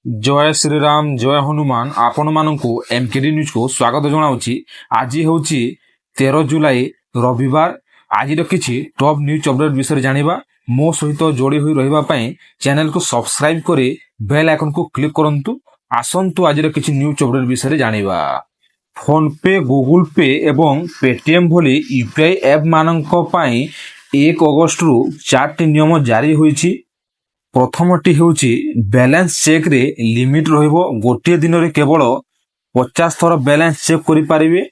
जय श्रीराम जय हनुमान आपण मानू एमकेडी न्यूज को स्वागत जनावि। आज हूँ 13 जुलाई रविवार। आज किसी टॉप न्यूज अपडेट विषय जानिबा। मो सहित जोड़ी हुई रही चैनल को सब्सक्राइब कर बेल आइकन को क्लिक करंतु। आसंतु आज किसी न्यूज अपडेट विषय जानिबा। फोन पे गूगल पे एवं पेटीएम भली यूपीआई ऐप मानक पई 1 अगस्त रु 4टी नियम जारी होईछि। प्रथमटी होउछि बैलेंस चेक रे लिमिट रहिबो। गोटे दिन रे केवल 50 थर बैलेंस चेक करि पारिबे।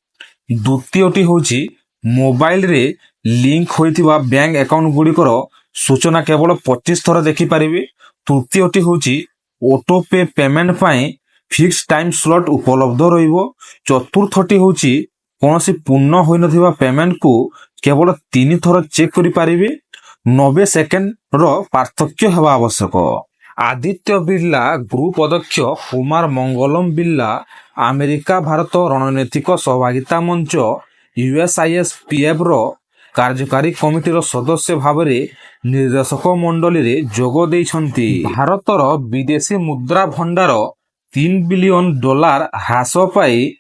द्वितीयटी होउछि मोबाइल रे लिंक होइतिबा बैंक अकाउंट गुड़िकर सूचना केवल 25 थर देखि पारिबे। तृतीयटी होउछि ऑटो पे पेमेंट पई फिक्स टाइम स्लॉट उपलब्ध रहिबो। चतुर्थटी होउछि कोनोसी पूर्ण होई नथिबा पेमेंट को केवल 3 थर चेक करि पारिबे। 90 सेकेंड रो पार्थक्य हेबा आवश्यक। आदित्य बिर्ला ग्रुप अध्यक्ष कुमार मंगलम बिर्ला अमेरिका भारत रणनीतिक सहभागिता मंच USISPF रो कार्यकारी कमिटी रो सदस्य भावरे निर्देशक मंडली रे जोग दैछंती। भारतर विदेशी मुद्रा भंडार $3 बिलियन ह्रास पाई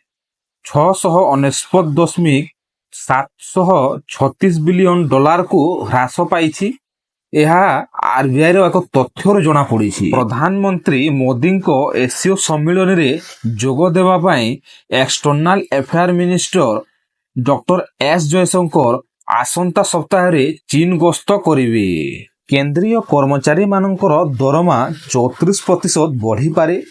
649.736 बिलियन डॉलर को ह्रास पाई। यह आरबीआई रो एक तथ्यर जना पड़ी। प्रधानमंत्री मोदी को एससीओ सम्मेलन रे जोग देवा पाई external affair minister doctor S Jaishankar आसंता सप्ताह रे चीन गस्त करिवे। केंद्रीय कर्मचारी मानकर दरमा 34% बढ़ी पारे।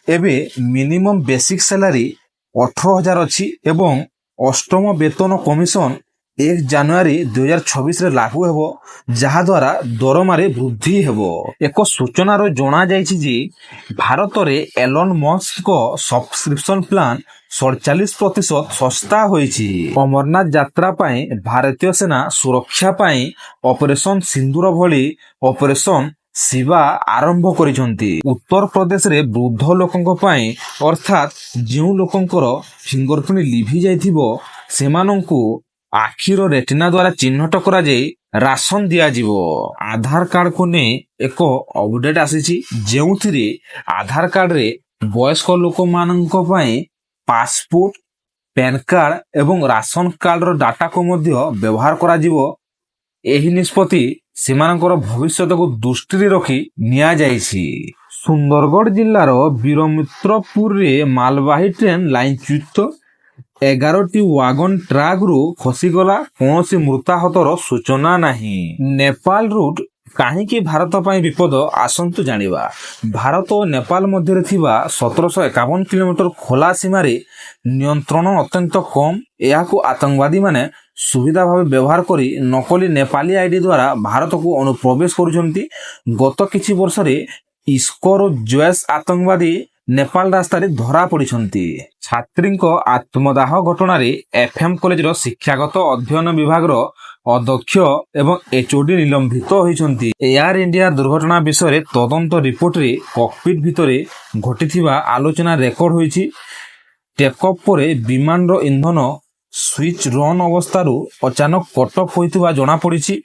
एबे मिनिमम बेसिक सैलरी 18,000 अछि एवं अष्टम वेतन कमिशन 1 जनवरी 2026 रे लागू हेबो, जहा द्वारा दरमारे वृद्धि हेबो। एक सूचना रो जणा जायछि जे भारत रे एलन मस्क को सब्सक्रिप्शन प्लान 47% सस्ता होईछि। अमरनाथ यात्रा पाई भारतीय सेना सुरक्षा पाई ऑपरेशन सिंदूर भली ऑपरेशन शिवा आरंभ करिसंती। उत्तर प्रदेश रे वृद्ध लोकंक पाई अर्थात जिउ लोकंकर फिंगरप्रिंट लिभि जाइथिबो सेमानंकु आखिर रेटिना द्वारा चिन्हट करा जाई राशन दिया जीवो। आधार कार्ड को ने एक अपडेट आसीछि, जेउथिरे आधार कार्ड रे वयस्क लोक मानंक पाई पासपोर्ट, पैन कार्ड एवं राशन कार्ड रो डाटा को मध्य व्यवहार करा जीवो। एही निष्पत्ति सेमानकर भविष्यत को दृष्टि रखी निया जाइछि। सुंदरगढ़ जिल्लार वीरमित्रपुर रे मालवाही ट्रेन लाइनच्युत। 11टी वागन ट्राक रु खसीगला। कौनसी मृताहतर सूचना नहीं। नेपाल रूट काहींकि भारत पाई विपद आसंतु जानिबा। भारत और नेपाल मध्य थिबा 1751 किलोमीटर खोला सीमा रे नियंत्रण अत्यंत कम। याकु आतंकवादी माने सुविधा भाव व्यवहार करी नकली नेपाली आईडी द्वारा भारत को अनुप्रवेश करुछंती। गत किछि वर्ष रे इस्कोर और जैश आतंकवादी नेपाल रास्ता रे धरा पड़िछंती। छात्री को आत्मदाह घटना रे एफएम कॉलेज रो शिक्षागत अध्ययन विभाग रो अध्यक्ष एवं एचओडी निलंबित होइछंती। एयर इंडिया दुर्घटना विषय रे तदंत रिपोर्ट रे कॉकपिट भितरे घटिथिबा आलोचना रेकर्ड होइछि। टेकअप परे विमान रो इंधन स्विच रन अवस्थारू अचानक कटअफ होइथिबा जणा पड़िछि।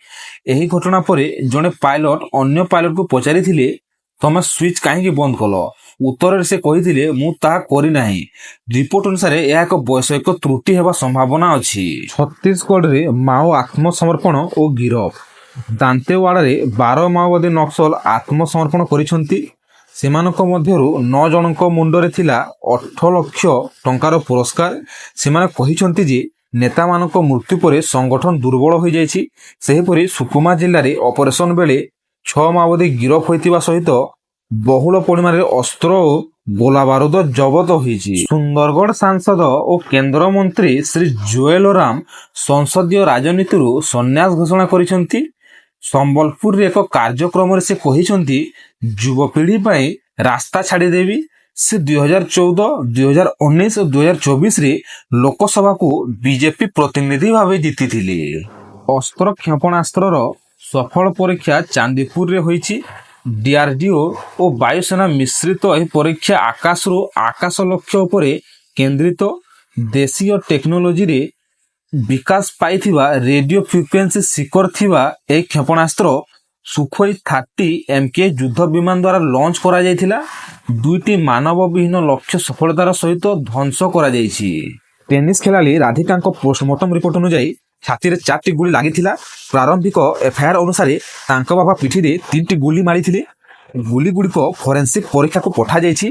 एही घटना परे जणे पायलट अन्य पायलट को पचारिथिले तमे स्विच काहेकि बंद कलो। उत्तर से कहिथिले मु ता करि नाही। रिपोर्ट अनुसार यह एक वैषयिक त्रुटि हेबा संभावना अछि। छत्तीसगढ़ रे माओ आत्मसमर्पण और गिरफ। दांतेवाड़ा रे 12 माओवादी नक्सल आत्मसमर्पण करिसंती। सेमानक मध्यरु 9 जनक मुंडरे थिला 8 लाख टंकार पुरस्कार। सेमाने कहिसंती जे नेता मानक मृत्यु परे संगठन दुर्बल होई जायछि। सेहिपरि सुकुमा जिल्ला रे ऑपरेशन बेले 6 माओवादी गिरफ होइतिबा सहित बहुल परिमाण रे अस्त्र और गोला बारूद जबत होइछि। सुंदरगढ़ सांसद और केंद्र मंत्री श्री जुएल ओराम संसदीय राजनीति रु संन्यास घोषणा करिसंती। संबलपुर रे एक कार्यक्रम रे से कहिसंती युवपीढ़ी पई रास्ता छाड़ी देवी। से 2014, 2019 और 2024 रे लोकसभा को बीजेपी प्रतिनिधि भावे जीतिथिले। अस्त्र क्षेपणास्त्र रो सफल परीक्षा चांदीपुर रे होइछि। डीआरडीओ और वायुसेना मिश्रित एही परीक्षा आकाश रो आकाश लक्ष्य उपरे केंद्रित देशीय टेक्नोलोजी रे विकास पाइथिबा रेडियो फ्रिक्वेंसी शिखर थिबा एक क्षेपणास्त्र ସୁଖୋଇ 30 MK ଯୁଦ୍ଧ ବିମାନ ଦ୍ୱାରା ଲଞ୍ଚ କରାଯାଇଥିଲା। 2ଟି ମାନବବିହୀନ ଲକ୍ଷ୍ୟ ସଫଳତାର ସହିତ ଧ୍ୱଂସ କରାଯାଇଛି। ଟେନିସ୍ ଖେଳାଳି ରାଧିକାଙ୍କ ପୋଷ୍ଟମର୍ଟମ ରିପୋର୍ଟ ଅନୁଯାୟୀ ଛାତିରେ 4ଟି ଗୁଳି ଲାଗିଥିଲା। ପ୍ରାରମ୍ଭିକ ଏଫଆଇଆର ଅନୁସାରେ ତାଙ୍କ ବାପା ପିଠିରେ 3ଟି ଗୁଳି ମାରିଥିଲେ। ଗୁଳିଗୁଡ଼ିକ ଫରେନ୍ସିକ୍ ପରୀକ୍ଷାକୁ ପଠାଯାଇଛି।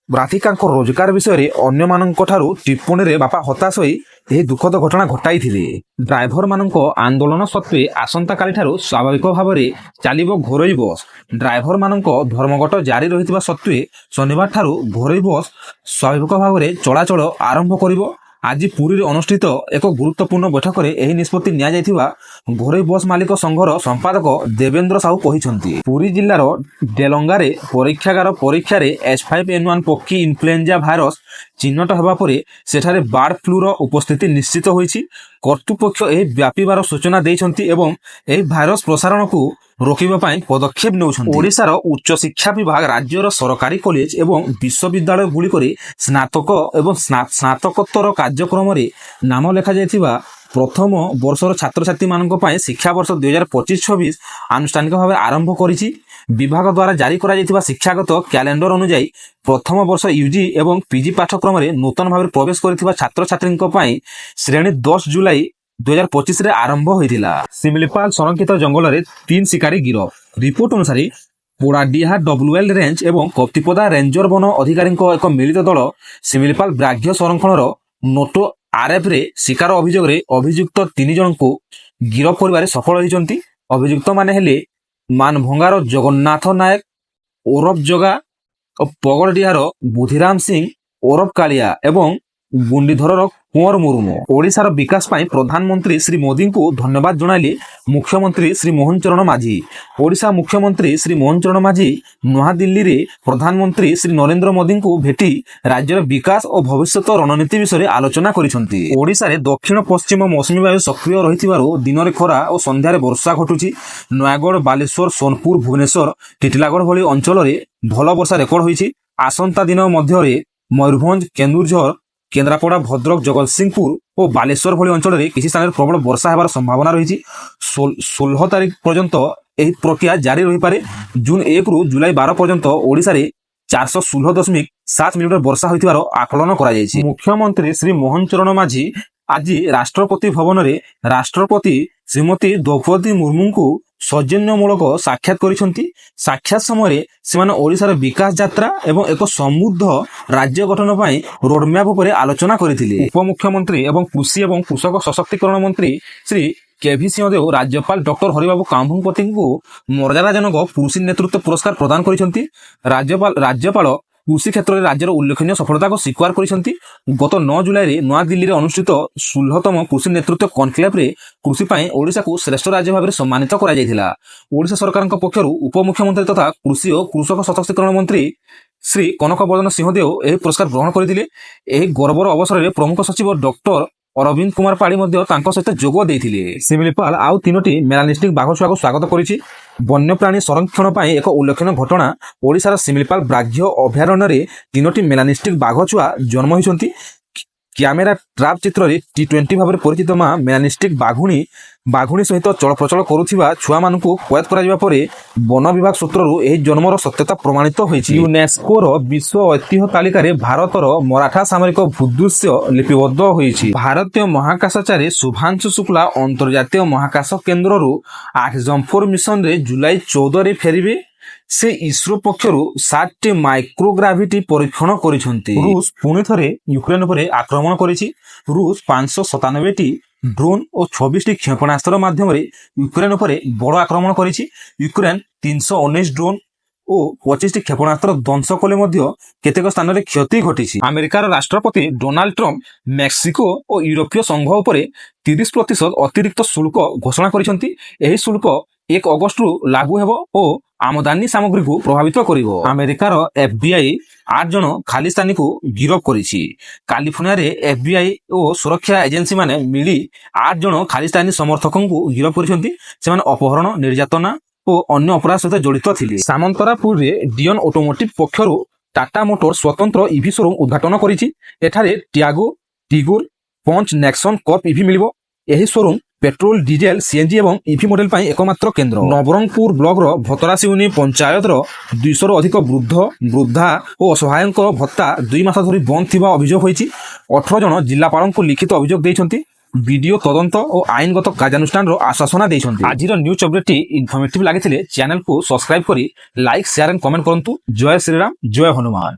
ରାଧିକାଙ୍କ ରୋଜଗାର ବିଷୟରେ ଅନ୍ୟମାନଙ୍କଠାରୁ ଟିପ୍ପଣୀରେ ବାପା ହତାଶ ହୋଇ ଏହି ଦୁଃଖଦ ଘଟଣା ଘଟାଇଥିଲେ। ଡ୍ରାଇଭରମାନଙ୍କ ଆନ୍ଦୋଳନ ସତ୍ତ୍ୱେ ଆସନ୍ତାକାଲିଠାରୁ ସ୍ୱାଭାବିକ ଭାବରେ ଚାଲିବ ଘରୋଇ ବସ୍। ଡ୍ରାଇଭରମାନଙ୍କ ଧର୍ମଘଟ ଜାରି ରହିଥିବା ସତ୍ତ୍ୱେ ଶନିବାରଠାରୁ ଘରୋଇ ବସ୍ ସ୍ୱାଭାବିକ ଭାବରେ ଚଳାଚଳ ଆରମ୍ଭ କରିବ। ଆଜି ପୁରୀରେ ଅନୁଷ୍ଠିତ ଏକ ଗୁରୁତ୍ୱପୂର୍ଣ୍ଣ ବୈଠକରେ ଏହି ନିଷ୍ପତ୍ତି ନିଆଯାଇଥିବା ଘରୋଇ ବସ୍ ମାଲିକ ସଂଘର ସମ୍ପାଦକ ଦେବେନ୍ଦ୍ର ସାହୁ କହିଛନ୍ତି। ପୁରୀ ଜିଲ୍ଲାର ଡେଲଙ୍ଗାରେ ପରୀକ୍ଷାଗାର ପରୀକ୍ଷାରେ H5N1 ପକ୍ଷୀ ଇନଫ୍ଲୁଏଞ୍ଜା ଭାଇରସ ଚିହ୍ନଟ ହେବା ପରେ ସେଠାରେ ବାର୍ଡ ଫ୍ଲୁର ଉପସ୍ଥିତି ନିଶ୍ଚିତ ହୋଇଛି। କର୍ତ୍ତୃପକ୍ଷ ଏହି ବ୍ୟାପିବାର ସୂଚନା ଦେଇଛନ୍ତି ଏବଂ ଏହି ଭାଇରସ ପ୍ରସାରଣକୁ ରୋକିବା ପାଇଁ ପଦକ୍ଷେପ ନେଉଛନ୍ତି। ଓଡ଼ିଶାର ଉଚ୍ଚଶିକ୍ଷା ବିଭାଗ ରାଜ୍ୟର ସରକାରୀ କଲେଜ ଏବଂ ବିଶ୍ୱବିଦ୍ୟାଳୟଗୁଡ଼ିକରେ ସ୍ନାତକ ଏବଂ ସ୍ନାତକୋତ୍ତର କାର୍ଯ୍ୟକ୍ରମରେ ନାମ ଲେଖାଯାଇଥିବା ପ୍ରଥମ ବର୍ଷର ଛାତ୍ରଛାତ୍ରୀମାନଙ୍କ ପାଇଁ ଶିକ୍ଷାବର୍ଷ 2025-26 ଆନୁଷ୍ଠାନିକ ଭାବେ ଆରମ୍ଭ କରିଛି। ବିଭାଗ ଦ୍ୱାରା ଜାରି କରାଯାଇଥିବା ଶିକ୍ଷାଗତ କ୍ୟାଲେଣ୍ଡର ଅନୁଯାୟୀ ପ୍ରଥମ ବର୍ଷ ୟୁଜି ଏବଂ ପିଜି ପାଠ୍ୟକ୍ରମରେ ନୂତନ ଭାବରେ ପ୍ରବେଶ କରିଥିବା ଛାତ୍ରଛାତ୍ରୀଙ୍କ ପାଇଁ ଶ୍ରେଣୀ 10 ଜୁଲାଇ 2025ରେ ଆରମ୍ଭ ହୋଇଥିଲା। ଶିମିଳିପାଳ ସଂରକ୍ଷିତ ଜଙ୍ଗଲରେ 3 ଶିକାରୀ ଗିରଫ। ରିପୋର୍ଟ ଅନୁସାରେ ପୋଡ଼ାଡିହା WL ରେଞ୍ଜ ଏବଂ କପ୍ତିପଦା ରେଞ୍ଜର ବନ ଅଧିକାରୀଙ୍କ ଏକ ମିଳିତ ଦଳ ଶିମିଳିପାଳ ବ୍ୟାଘ୍ର ସଂରକ୍ଷଣର ନୋଟୋ RFରେ ଶିକାର ଅଭିଯୋଗରେ ଅଭିଯୁକ୍ତ 3 ଜଣଙ୍କୁ ଗିରଫ କରିବାରେ ସଫଳ ହୋଇଛନ୍ତି। ଅଭିଯୁକ୍ତମାନେ ହେଲେ ମାନଭଙ୍ଗାର ଜଗନ୍ନାଥ ନାୟକ ଓରଫ ଜଗା ଓ ପଗଡ଼ଡିହାର ବୁଧିରାମ ସିଂ ଓରଫ କାଳିଆ ଏବଂ ଗୁଣ୍ଡିଧରର କୁଅଁର ମୁର୍ମୁ। ଓଡ଼ିଶାର ବିକାଶ ପାଇଁ ପ୍ରଧାନମନ୍ତ୍ରୀ ଶ୍ରୀ ମୋଦିଙ୍କୁ ଧନ୍ୟବାଦ ଜଣାଇଲେ ମୁଖ୍ୟମନ୍ତ୍ରୀ ଶ୍ରୀ ମୋହନ ଚରଣ ମାଝୀ। ଓଡ଼ିଶା ମୁଖ୍ୟମନ୍ତ୍ରୀ ଶ୍ରୀ ମୋହନ ଚରଣ ମାଝୀ ନୂଆଦିଲ୍ଲୀରେ ପ୍ରଧାନମନ୍ତ୍ରୀ ଶ୍ରୀ ନରେନ୍ଦ୍ର ମୋଦିଙ୍କୁ ଭେଟି ରାଜ୍ୟର ବିକାଶ ଓ ଭବିଷ୍ୟତ ରଣନୀତି ବିଷୟରେ ଆଲୋଚନା କରିଛନ୍ତି। ଓଡ଼ିଶାରେ ଦକ୍ଷିଣ ପଶ୍ଚିମ ମୌସୁମୀ ବାୟୁ ସକ୍ରିୟ ରହିଥିବାରୁ ଦିନରେ ଖରା ଓ ସନ୍ଧ୍ୟାରେ ବର୍ଷା ଘଟୁଛି। ନୟାଗଡ଼, ବାଲେଶ୍ୱର, ସୋନପୁର, ଭୁବନେଶ୍ୱର, ଟିଟିଲାଗଡ଼ ଭଳି ଅଞ୍ଚଳରେ ଭଲ ବର୍ଷା ରେକର୍ଡ ହୋଇଛି। ଆସନ୍ତା ଦିନ ମଧ୍ୟରେ ମୟୂରଭଞ୍ଜ, କେନ୍ଦୁଝର, କେନ୍ଦ୍ରାପଡ଼ା, ଭଦ୍ରକ, ଜଗତସିଂହପୁର ଓ ବାଲେଶ୍ୱର ଭଳି ଅଞ୍ଚଳରେ କିଛି ସ୍ଥାନରେ ପ୍ରବଳ ବର୍ଷା ହେବାର ସମ୍ଭାବନା ରହିଛି। 16 ତାରିଖ ପର୍ଯ୍ୟନ୍ତ ଏହି ପ୍ରକ୍ରିୟା ଜାରି ରହିପାରେ। ଜୁନ୍ 1ରୁ ଜୁଲାଇ 12 ପର୍ଯ୍ୟନ୍ତ ଓଡ଼ିଶାରେ 416.7 ମିଲିମିଟର ବର୍ଷା ହୋଇଥିବାର ଆକଳନ କରାଯାଇଛି। ମୁଖ୍ୟମନ୍ତ୍ରୀ ଶ୍ରୀ ମୋହନ ଚରଣ ମାଝୀ ଆଜି ରାଷ୍ଟ୍ରପତି ଭବନରେ ରାଷ୍ଟ୍ରପତି ଶ୍ରୀମତୀ ଦ୍ରୌପଦୀ ମୁର୍ମୁଙ୍କୁ ସୌଜନ୍ୟମୂଳକ ସାକ୍ଷାତ କରିଛନ୍ତି। ସାକ୍ଷାତ ସମୟରେ ସେମାନେ ଓଡ଼ିଶାର ବିକାଶ ଯାତ୍ରା ଏବଂ ଏକ ସମୃଦ୍ଧ ରାଜ୍ୟ ଗଠନ ପାଇଁ ରୋଡମ୍ୟାପ୍ ଉପରେ ଆଲୋଚନା କରିଥିଲେ। ଉପମୁଖ୍ୟମନ୍ତ୍ରୀ ଏବଂ କୃଷି ଏବଂ କୃଷକ ସଶକ୍ତିକରଣ ମନ୍ତ୍ରୀ ଶ୍ରୀ କେଭି ସିଂହଦେଓ ରାଜ୍ୟପାଳ ଡକ୍ଟର ହରିବାବୁ କାମ୍ଭୁପତିଙ୍କୁ ମର୍ଯ୍ୟାଦାଜନକ କୃଷି ନେତୃତ୍ୱ ପୁରସ୍କାର ପ୍ରଦାନ କରିଛନ୍ତି। ରାଜ୍ୟପାଳ କୃଷି କ୍ଷେତ୍ରରେ ରାଜ୍ୟର ଉଲ୍ଲେଖନୀୟ ସଫଳତାକୁ ସ୍ୱୀକାର କରିଛନ୍ତି। ଗତ 9 ଜୁଲାଇରେ ନୂଆଦିଲ୍ଲୀରେ ଅନୁଷ୍ଠିତ 16ତମ କୃଷି ନେତୃତ୍ୱ କନକ୍ଲେଭରେ କୃଷି ପାଇଁ ଓଡ଼ିଶାକୁ ଶ୍ରେଷ୍ଠ ରାଜ୍ୟ ଭାବରେ ସମ୍ମାନିତ କରାଯାଇଥିଲା। ଓଡ଼ିଶା ସରକାରଙ୍କ ପକ୍ଷରୁ ଉପମୁଖ୍ୟମନ୍ତ୍ରୀ ତଥା କୃଷି ଓ କୃଷକ ସଶକ୍ତିକରଣ ମନ୍ତ୍ରୀ ଶ୍ରୀ କନକବର୍ଦ୍ଧନ ସିଂହଦେଓ ଏହି ପୁରସ୍କାର ଗ୍ରହଣ କରିଥିଲେ। ଏହି ଗର୍ବର ଅବସରରେ ପ୍ରମୁଖ ସଚିବ ଡକ୍ଟର ଅରବିନ୍ଦ କୁମାର ପାଢ଼ୀ ମଧ୍ୟ ତାଙ୍କ ସହିତ ଯୋଗ ଦେଇଥିଲେ। ଶିମିଳିପାଳ ଆଉ 3ଟି ମେଲାନିଷ୍ଟିକ ବାଘ ଛୁଆକୁ ସ୍ୱାଗତ କରିଛି। ବନ୍ୟପ୍ରାଣୀ ସଂରକ୍ଷଣ ପାଇଁ ଏକ ଉଲ୍ଲେଖନୀୟ ଘଟଣା। ଓଡ଼ିଶାର ଶିମିଳିପାଳ ବ୍ୟାଘ୍ର ଅଭୟାରଣ୍ୟରେ 3ଟି ମେଲାନିଷ୍ଟିକ ବାଘ ଛୁଆ ଜନ୍ମ ହୋଇଛନ୍ତି। କ୍ୟାମେରା ଟ୍ରାପ୍ ଚିତ୍ରରେ T20 ଭାବରେ ପରିଚିତ ମା ମେଲାନିଷ୍ଟିକ ବାଘୁଣୀ ସହିତ ଚଳପ୍ରଚଳ କରୁଥିବା ଛୁଆମାନଙ୍କୁ କଏଦ କରାଯିବା ପରେ ବନ ବିଭାଗ ସୂତ୍ରରୁ ଏହି ଜନ୍ମର ସତ୍ୟତା ପ୍ରମାଣିତ ହୋଇଛି। ୟୁନେସ୍କୋର ବିଶ୍ୱ ଐତିହ୍ୟ ତାଲିକାରେ ଭାରତର ମରାଠା ସାମରିକ ଭୂଦୃଶ୍ୟ ଲିପିବଦ୍ଧ ହୋଇଛି। ଭାରତୀୟ ମହାକାଶଚାରୀ ଶୁଭାଂଶୁ ଶୁକ୍ଲା ଅନ୍ତର୍ଜାତୀୟ ମହାକାଶ କେନ୍ଦ୍ରରୁ ଆକ୍ସଜମ୍ଫୋର ମିଶନରେ ଜୁଲାଇ 14ରେ ଫେରିବେ। ସେ ଇସ୍ରୋ ପକ୍ଷରୁ 7ଟି ମାଇକ୍ରୋଗ୍ରାଭିଟି ପରୀକ୍ଷଣ କରିଛନ୍ତି। ରୁଷ ପୁଣି ଥରେ ୟୁକ୍ରେନ ଉପରେ ଆକ୍ରମଣ କରିଛି। ରୁଷ 597ଟି ଡ୍ରୋନ୍ ଓ 26ଟି କ୍ଷେପଣାସ୍ତ୍ର ମାଧ୍ୟମରେ ୟୁକ୍ରେନ ଉପରେ ବଡ଼ ଆକ୍ରମଣ କରିଛି। ୟୁକ୍ରେନ 319 ଡ୍ରୋନ୍ ଓ 25ଟି କ୍ଷେପଣାସ୍ତ୍ର ଧ୍ୱଂସ କଲେ ମଧ୍ୟ କେତେକ ସ୍ଥାନରେ କ୍ଷତି ଘଟିଛି। ଆମେରିକାର ରାଷ୍ଟ୍ରପତି ଡୋନାଲ୍ଡ ଟ୍ରମ୍ପ ମେକ୍ସିକୋ ଓ ୟୁରୋପୀୟ ସଂଘ ଉପରେ 30% ଅତିରିକ୍ତ ଶୁଳ୍କ ଘୋଷଣା କରିଛନ୍ତି। ଏହି ଶୁଳ୍କ 1 ଅଗଷ୍ଟରୁ ଲାଗୁ ହେବ ଓ ଆମଦାନୀ ସାମଗ୍ରୀକୁ ପ୍ରଭାବିତ କରିବ। ଆମେରିକାର FBI 8 ଜଣ ଖାଲିସ୍ତାନୀକୁ ଗିରଫ କରିଛି। କାଲିଫର୍ଣ୍ଣିଆରେ FBI ଓ ସୁରକ୍ଷା ଏଜେନ୍ସିମାନେ ମିଳି 8 ଜଣ ଖାଲିସ୍ତାନୀ ସମର୍ଥକଙ୍କୁ ଗିରଫ କରିଛନ୍ତି। ସେମାନେ ଅପହରଣ, ନିର୍ଯାତନା ଓ ଅନ୍ୟ ଅପରାଧ ସହିତ ଜଡ଼ିତ ଥିଲେ। ସାମନ୍ତରାପୁରରେ ଡିଅନ୍ ଅଟୋମୋଟିଭ୍ ପକ୍ଷରୁ ଟାଟା ମୋଟର ସ୍ୱତନ୍ତ୍ର ଇଭି ଶୋରୁମ୍ ଉଦ୍ଘାଟନ କରିଛି। ଏଠାରେ ଟିଆଗୋ, ଟିଗୋର, ପଞ୍ଚ, ନେକ୍ସନ୍, କପ୍ ଇଭି ମିଳିବ। ଏହି ଶୋରୁମ୍ পেট্ରୋଲ ডিজେল ସିଏନଜି ଏବଂ ଇଭି ମଡେଲ ପାଇଁ ଏକମାତ୍ର କେନ୍ଦ୍ର। ନବରଙ୍ଗପୁର ବ୍ଲକର ଭତରାସିଉନି ପଞ୍ଚାୟତର 200ରୁ ଅଧିକ ବୃଦ୍ଧ ବୃଦ୍ଧା ଓ ଅସହାୟଙ୍କ ଭତ୍ତା 2 ମାସ ଧରି ବନ୍ଦ ଥିବା ଅଭିଯୋଗ ହୋଇଛି। 18 ଜଣ ଜିଲ୍ଲାପାଳଙ୍କୁ ଲିଖିତ ଅଭିଯୋଗ ଦେଇଛନ୍ତି। ଭିଡିଓ ତଦନ୍ତ ଓ ଆଇନଗତ କାର୍ଯ୍ୟାନୁଷ୍ଠାନର ଆଶ୍ୱାସନା ଦେଇଛନ୍ତି। ଆଜିର ନ୍ୟୁଜ୍ ଅପଡେଟଟି ଇନଫର୍ମେଟିଭ ଲାଗିଥିଲେ ଚ୍ୟାନେଲକୁ ସବସ୍କ୍ରାଇବ କରି ଲାଇକ୍ ସେୟାର ଏଣ୍ଡ କମେଣ୍ଟ କରନ୍ତୁ। ଜୟ ଶ୍ରୀରାମ, ଜୟ ହନୁମାନ।